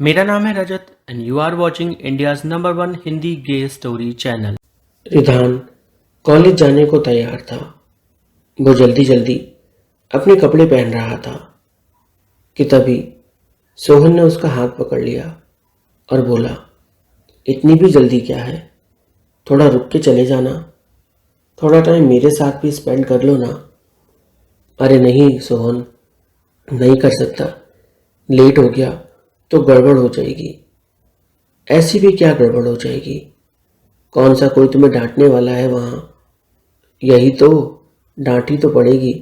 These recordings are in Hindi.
मेरा नाम है Rajat and you are watching India's number one Hindi gay story channel. Ridhan college जाने को तैयार था। वो जल्दी जल्दी अपने कपड़े पहन रहा था कि तभी सोहन ने उसका हाथ पकड़ लिया और बोला, इतनी भी जल्दी क्या है, थोड़ा रुक के चले जाना, थोड़ा टाइम मेरे साथ भी स्पेंड कर लो ना। अरे नहीं सोहन, नहीं कर सकता, लेट हो गया तो गड़बड़ हो जाएगी। ऐसी भी क्या गड़बड़ हो जाएगी, कौन सा कोई तुम्हें डांटने वाला है वहाँ। यही तो, डांट ही तो पड़ेगी।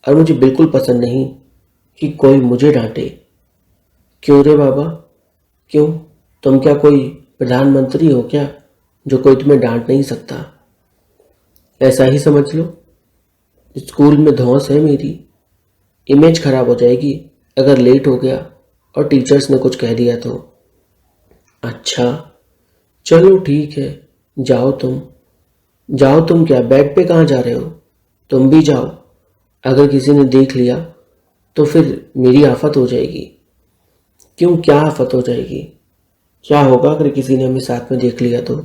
और मुझे बिल्कुल पसंद नहीं कि कोई मुझे डांटे। क्यों रे बाबा, क्यों? तुम क्या कोई प्रधानमंत्री हो क्या जो कोई तुम्हें डांट नहीं सकता? ऐसा ही समझ लो। स्कूल में धौंस है मेरी, इमेज खराब हो जाएगी अगर लेट हो गया और टीचर्स ने कुछ कह दिया तो। अच्छा चलो ठीक है, जाओ तुम। जाओ तुम क्या, बेड पे कहाँ जा रहे हो? तुम भी जाओ। अगर किसी ने देख लिया तो फिर मेरी आफत हो जाएगी। क्यों, क्या आफत हो जाएगी? क्या होगा अगर किसी ने हमें साथ में देख लिया तो?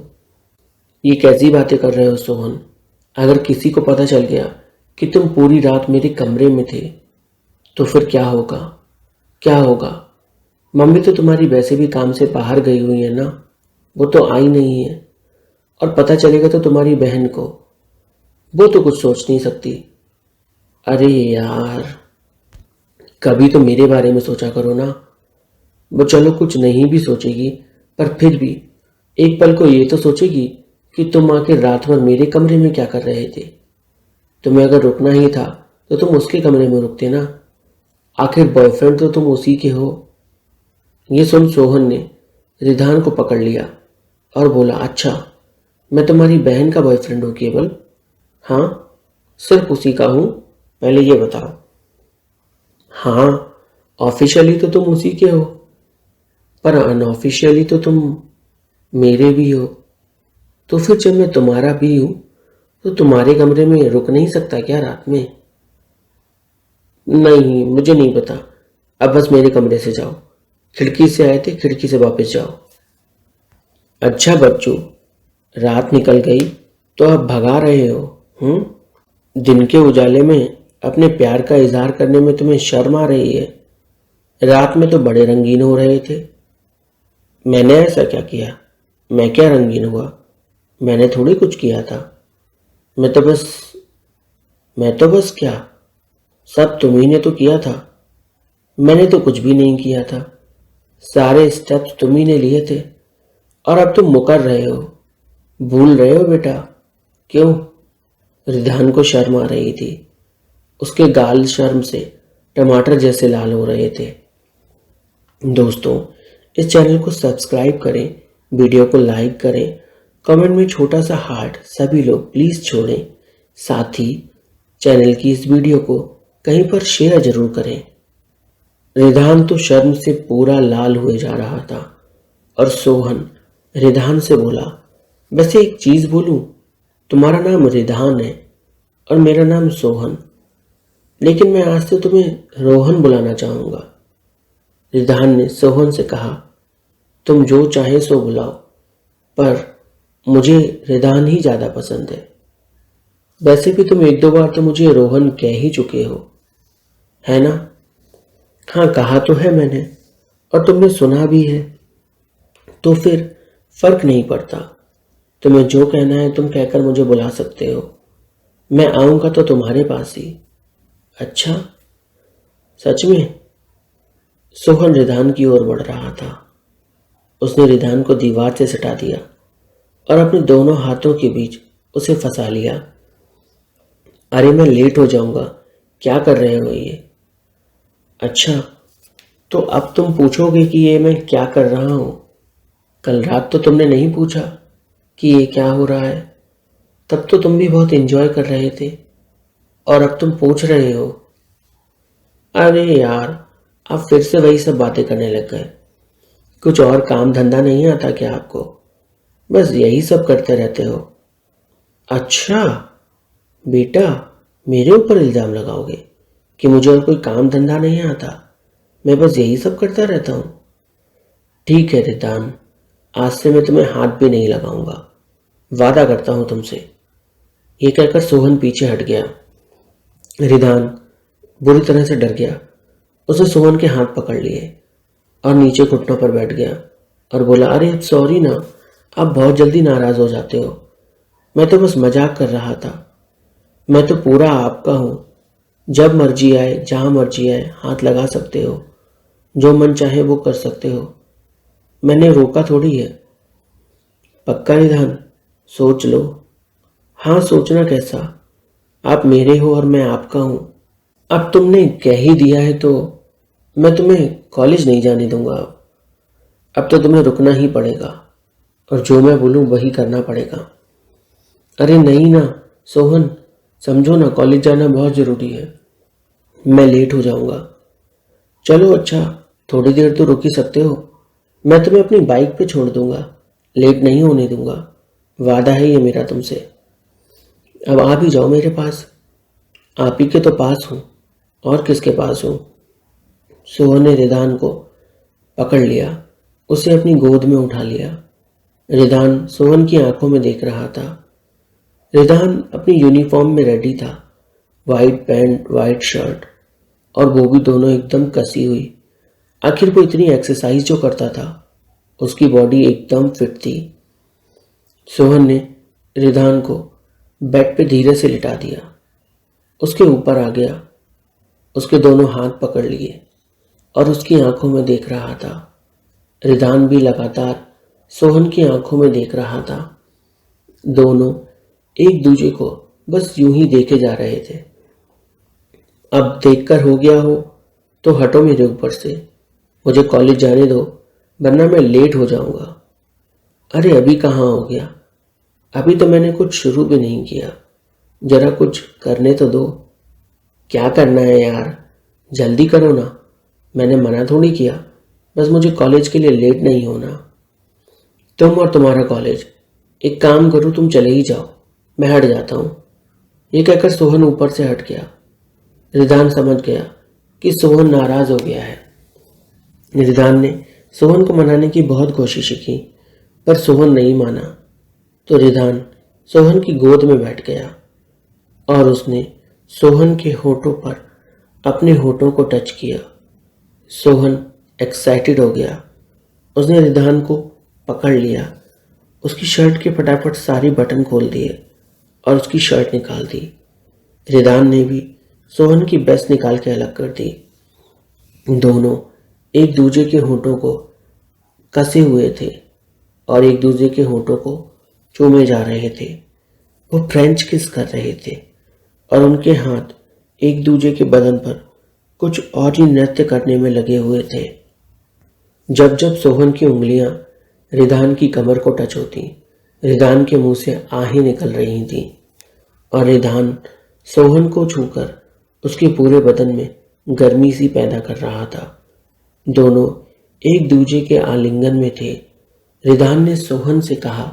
ये कैसी बातें कर रहे हो सोहन? अगर किसी को पता चल गया कि तुम पूरी रात मेरे कमरे में थे तो फिर क्या होगा? क्या होगा? मम्मी तो तुम्हारी वैसे भी काम से बाहर गई हुई है ना, वो तो आई नहीं है। और पता चलेगा तो तुम्हारी बहन को, वो तो कुछ सोच नहीं सकती। अरे यार, कभी तो मेरे बारे में सोचा करो ना। वो चलो कुछ नहीं भी सोचेगी, पर फिर भी एक पल को ये तो सोचेगी कि तुम आखिर रात भर मेरे कमरे में क्या कर रहे थे। तुम्हें अगर रुकना ही था तो तुम उसके कमरे में रुकते ना। आखिर बॉयफ्रेंड तो तुम उसी के हो। ये सुन सोहन ने रिधान को पकड़ लिया और बोला, अच्छा मैं तुम्हारी बहन का बॉयफ्रेंड हूँ केवल? हाँ, सिर्फ उसी का हूँ, पहले ये बताओ। हाँ, ऑफिशियली तो तुम उसी के हो, पर अनऑफिशियली तो तुम मेरे भी हो। तो फिर जब मैं तुम्हारा भी हूं तो तुम्हारे कमरे में रुक नहीं सकता क्या रात में? नहीं, मुझे नहीं पता। अब बस मेरे कमरे से जाओ। खिड़की से आए थे, खिड़की से वापस जाओ। अच्छा बच्चों, रात निकल गई तो अब भगा रहे हो? दिन के उजाले में अपने प्यार का इजहार करने में तुम्हें शर्म आ रही है? रात में तो बड़े रंगीन हो रहे थे। मैंने ऐसा क्या किया? मैं क्या रंगीन हुआ? मैंने थोड़ी कुछ किया था। मैं तो बस मैं तो बस क्या, सब तुम्ही ने तो किया था। मैंने तो कुछ भी नहीं किया था। सारे स्टेप्स तुम्ही ने लिए थे और अब तुम मुकर रहे हो, भूल रहे हो बेटा। क्यों? रिधान को शर्म आ रही थी। उसके गाल शर्म से टमाटर जैसे लाल हो रहे थे। दोस्तों, इस चैनल को सब्सक्राइब करें, वीडियो को लाइक करें, कमेंट में छोटा सा हार्ट सभी लोग प्लीज छोड़ें। साथ ही चैनल की इस वीडियो को कहीं पर शेयर जरूर करें। रिधान तो शर्म से पूरा लाल हुए जा रहा था और सोहन रिधान से बोला, वैसे एक चीज बोलूं, तुम्हारा नाम रिधान है और मेरा नाम सोहन, लेकिन मैं आज से तुम्हें रोहन बुलाना चाहूंगा। रिधान ने सोहन से कहा, तुम जो चाहे सो बुलाओ, पर मुझे रिधान ही ज्यादा पसंद है। वैसे भी तुम एक दो बार तो मुझे रोहन कह ही चुके हो, है ना? हाँ, कहा तो है मैंने और तुमने सुना भी है, तो फिर फर्क नहीं पड़ता। तुम्हें जो कहना है तुम कहकर मुझे बुला सकते हो। मैं आऊंगा तो तुम्हारे पास ही। अच्छा, सच में? सोहन रिधान की ओर बढ़ रहा था। उसने रिधान को दीवार से सटा दिया और अपने दोनों हाथों के बीच उसे फंसा लिया। अरे मैं लेट हो जाऊंगा, क्या कर रहे हो ये? अच्छा, तो अब तुम पूछोगे कि ये मैं क्या कर रहा हूं? कल रात तो तुमने नहीं पूछा कि ये क्या हो रहा है, तब तो तुम भी बहुत एंजॉय कर रहे थे, और अब तुम पूछ रहे हो? अरे यार, आप फिर से वही सब बातें करने लग गए। कुछ और काम धंधा नहीं आता क्या आपको? बस यही सब करते रहते हो। अच्छा बेटा, मेरे ऊपर इल्जाम लगाओगे कि मुझे और कोई काम धंधा नहीं आता, मैं बस यही सब करता रहता हूँ? ठीक है रिदान, आज से मैं तुम्हें हाथ भी नहीं लगाऊंगा, वादा करता हूं तुमसे। ये कहकर सोहन पीछे हट गया। रिदान बुरी तरह से डर गया। उसने सोहन के हाथ पकड़ लिए और नीचे घुटनों पर बैठ गया और बोला, अरे अब सॉरी ना, आप बहुत जल्दी नाराज हो जाते हो। मैं तो बस मजाक कर रहा था। मैं तो पूरा आपका हूं। जब मर्जी आए, जहां मर्जी आए, हाथ लगा सकते हो। जो मन चाहे वो कर सकते हो। मैंने रोका थोड़ी है। पक्का निधान, सोच लो। हाँ, सोचना कैसा, आप मेरे हो और मैं आपका हूं। अब तुमने कह ही दिया है तो मैं तुम्हें कॉलेज नहीं जाने दूंगा। अब तो तुम्हें रुकना ही पड़ेगा और जो मैं बोलूं वही करना पड़ेगा। अरे नहीं ना सोहन, समझो ना, कॉलेज जाना बहुत ज़रूरी है। मैं लेट हो जाऊंगा। चलो अच्छा, थोड़ी देर तो रुक ही सकते हो। मैं तुम्हें अपनी बाइक पे छोड़ दूंगा, लेट नहीं होने दूंगा। वादा है ये मेरा तुमसे। अब आप ही जाओ मेरे पास। आप ही के तो पास हूँ, और किसके पास हूँ। सोहन ने रिदान को पकड़ लिया, उसे अपनी गोद में उठा लिया। रिदान सोहन की आंखों में देख रहा था। रिदान अपनी यूनिफॉर्म में रेडी था, वाइट पैंट, वाइट शर्ट, और वो भी दोनों एकदम कसी हुई। आखिर वो इतनी एक्सरसाइज जो करता था, उसकी बॉडी एकदम फिट थी। सोहन ने रिदान को बेड पे धीरे से लिटा दिया, उसके ऊपर आ गया, उसके दोनों हाथ पकड़ लिए और उसकी आंखों में देख रहा था। रिदान भी लगातार सोहन की आंखों में देख रहा था। दोनों एक दूसरे को बस यूं ही देखे जा रहे थे। अब देखकर हो गया हो तो हटो मेरे ऊपर से, मुझे कॉलेज जाने दो, वरना मैं लेट हो जाऊंगा। अरे अभी कहाँ हो गया, अभी तो मैंने कुछ शुरू भी नहीं किया। जरा कुछ करने तो दो। क्या करना है यार, जल्दी करो ना। मैंने मना थोड़ी किया, बस मुझे कॉलेज के लिए लेट नहीं होना। तुम और तुम्हारा कॉलेज, एक काम करो, तुम चले ही जाओ, मैं हट जाता हूँ। ये कहकर सोहन ऊपर से हट गया। रिदान समझ गया कि सोहन नाराज हो गया है। रिदान ने सोहन को मनाने की बहुत कोशिश की, पर सोहन नहीं माना। तो रिदान सोहन की गोद में बैठ गया और उसने सोहन के होठों पर अपने होठों को टच किया। सोहन एक्साइटेड हो गया। उसने रिदान को पकड़ लिया, उसकी शर्ट के फटाफट सारी बटन खोल दिए और उसकी शर्ट निकाल दी। रिदान ने भी सोहन की बेस्ट निकाल के अलग कर दी। दोनों एक दूसरे के होठों को कसे हुए थे और एक दूसरे के होठों को चूमे जा रहे थे। वो फ्रेंच किस कर रहे थे और उनके हाथ एक दूसरे के बदन पर कुछ और ही नृत्य करने में लगे हुए थे। जब जब सोहन की उंगलियां रिदान की कमर को टच होती, रिदान के मुंह से आहें निकल रही थीं और रिदान सोहन को छूकर उसके पूरे बदन में गर्मी सी पैदा कर रहा था। दोनों एक दूसरे के आलिंगन में थे। रिदान ने सोहन से कहा,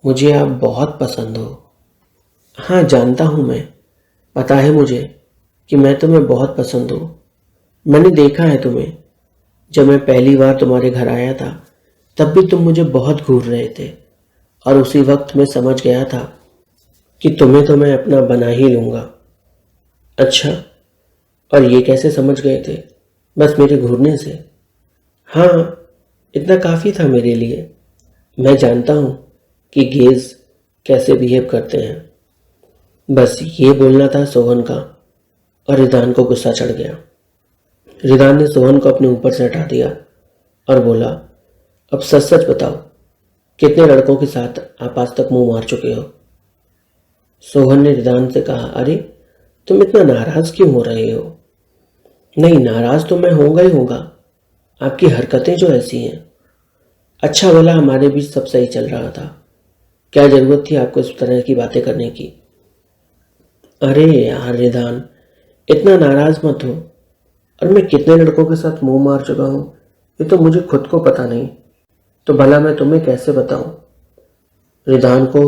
मुझे आप बहुत पसंद हो। हाँ जानता हूं मैं, पता है मुझे कि मैं तुम्हें बहुत पसंद हूँ। मैंने देखा है तुम्हें। जब मैं पहली बार तुम्हारे घर आया था तब भी तुम मुझे बहुत घूर रहे थे और उसी वक्त मैं समझ गया था कि तुम्हें तो मैं अपना बना ही लूँगा। अच्छा, और ये कैसे समझ गए थे? बस मेरे घूरने से? हाँ, इतना काफ़ी था मेरे लिए। मैं जानता हूँ कि गेज कैसे बिहेव करते हैं। बस ये बोलना था सोहन का, और रिदान को गुस्सा चढ़ गया। रिदान ने सोहन को अपने ऊपर से हटा दिया और बोला, अब सच सच बताओ, कितने लड़कों के साथ आप आज तक मुंह मार चुके हो? सोहन ने रिदान से कहा, अरे तुम इतना नाराज क्यों हो रहे हो? नहीं, नाराज तो मैं होगा ही होगा, आपकी हरकतें जो ऐसी हैं। अच्छा भला हमारे बीच सब सही चल रहा था, क्या जरूरत थी आपको इस तरह की बातें करने की? अरे यार रिदान, इतना नाराज मत हो। और मैं कितने लड़कों के साथ मुंह मार चुका हूं ये तो मुझे खुद को पता नहीं, तो भला मैं तुम्हें कैसे बताऊं? रिदान को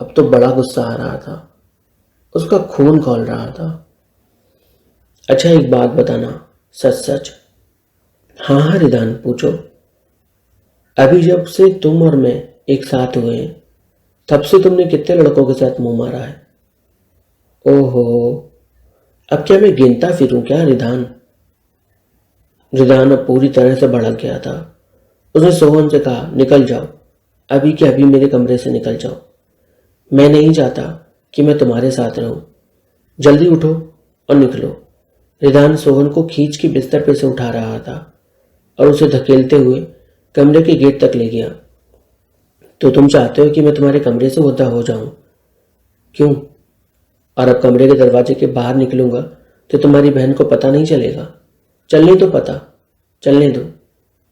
अब तो बड़ा गुस्सा आ रहा था, उसका खून खौल रहा था। अच्छा एक बात बताना, सच सच? हाँ हाँ रिदान, पूछो। अभी जब से तुम और मैं एक साथ हुए हैं तब से तुमने कितने लड़कों के साथ मुंह मारा है? ओहो, अब क्या मैं गिनता फिरूं क्या रिधान? रिधान अब पूरी तरह से भड़क गया था। उसने सोहन से कहा, निकल जाओ, अभी के अभी मेरे कमरे से निकल जाओ। मैं नहीं चाहता कि मैं तुम्हारे साथ रहूं। जल्दी उठो और निकलो। रिधान सोहन को खींच के बिस्तर पे से उठा रहा था और उसे धकेलते हुए कमरे के गेट तक ले गया। तो तुम चाहते हो कि मैं तुम्हारे कमरे से होता हो जाऊं? क्यों? और अब कमरे के दरवाजे के बाहर निकलूंगा तो तुम्हारी बहन को पता नहीं चलेगा? चलने दो पता, चलने दो।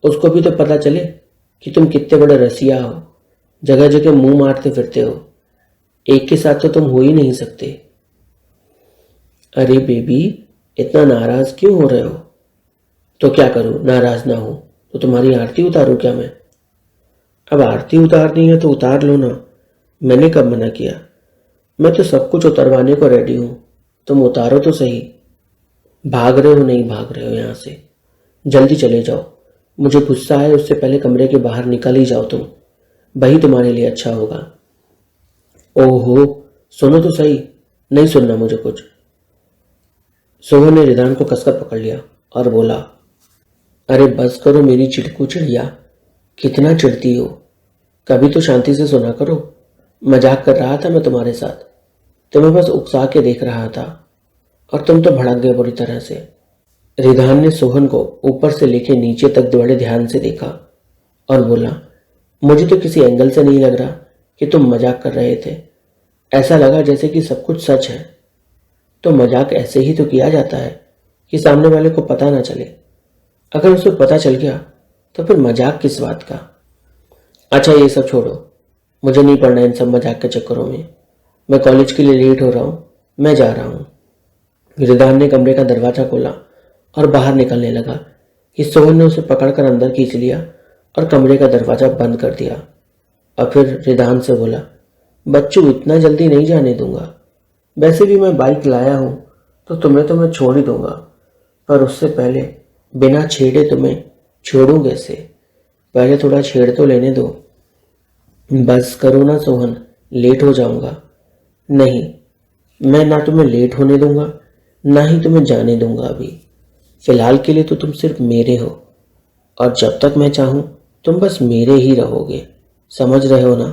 उसको भी तो पता चले कि तुम कितने बड़े रसिया हो, जगह जगह मुंह मारते फिरते हो। एक के साथ तो तुम हो ही नहीं सकते। अरे बेबी, इतना नाराज क्यों हो रहे हो? तो क्या करूं, नाराज ना हो तो तुम्हारी आरती उतारूं क्या मैं? अब आरती उतारनी है तो उतार लो ना, मैंने कब मना किया? मैं तो सब कुछ उतरवाने को रेडी हूं, तुम उतारो तो सही। भाग रहे हो? नहीं भाग रहे हो यहां से, जल्दी चले जाओ। मुझे गुस्सा है, उससे पहले कमरे के बाहर निकल ही जाओ तुम, वही तुम्हारे लिए अच्छा होगा। ओहो, सुनो तो सही। नहीं सुनना मुझे कुछ। सोहन ने रिदान को कसकर पकड़ लिया और बोला, अरे बस करो मेरी चिड़कू चिड़िया, कितना चिढ़ती हो? कभी तो शांति से सुना करो। मजाक कर रहा था मैं तुम्हारे साथ, तुम्हें बस उकसा के देख रहा था और तुम तो भड़क गए बुरी तरह से। रिधान ने सोहन को ऊपर से लेके नीचे तक बड़े ध्यान से देखा और बोला, मुझे तो किसी एंगल से नहीं लग रहा कि तुम मजाक कर रहे थे। ऐसा लगा जैसे कि सब कुछ सच है। तो मजाक ऐसे ही तो किया जाता है कि सामने वाले को पता ना चले। अगर उसे पता चल गया तो फिर मजाक किस बात का? अच्छा ये सब छोड़ो, मुझे नहीं पढ़ना इन सब मजाक के चक्करों में। मैं कॉलेज के लिए लेट हो रहा हूँ, मैं जा रहा हूँ। रिदान ने कमरे का दरवाजा खोला और बाहर निकलने लगा कि सोहन ने उसे पकड़कर अंदर खींच लिया और कमरे का दरवाजा बंद कर दिया। और फिर रिदान से बोला, बच्चू इतना जल्दी नहीं जाने दूंगा। वैसे भी मैं बाइक लाया हूँ तो तुम्हें तो मैं छोड़ ही दूंगा, पर उससे पहले बिना छेड़े तुम्हें छोड़ूं कैसे? पहले थोड़ा छेड़ तो लेने दो। बस करो ना सोहन, लेट हो जाऊंगा। नहीं, मैं ना तुम्हें लेट होने दूंगा ना ही तुम्हें जाने दूंगा अभी। फिलहाल के लिए तो तुम सिर्फ मेरे हो और जब तक मैं चाहूं तुम बस मेरे ही रहोगे। समझ रहे हो ना?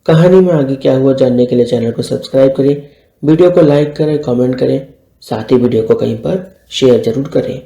कहानी में आगे क्या हुआ जानने के लिए चैनल को सब्सक्राइब करें, वीडियो को लाइक करें, कमेंट करें, साथ ही वीडियो को कहीं पर शेयर जरूर करें।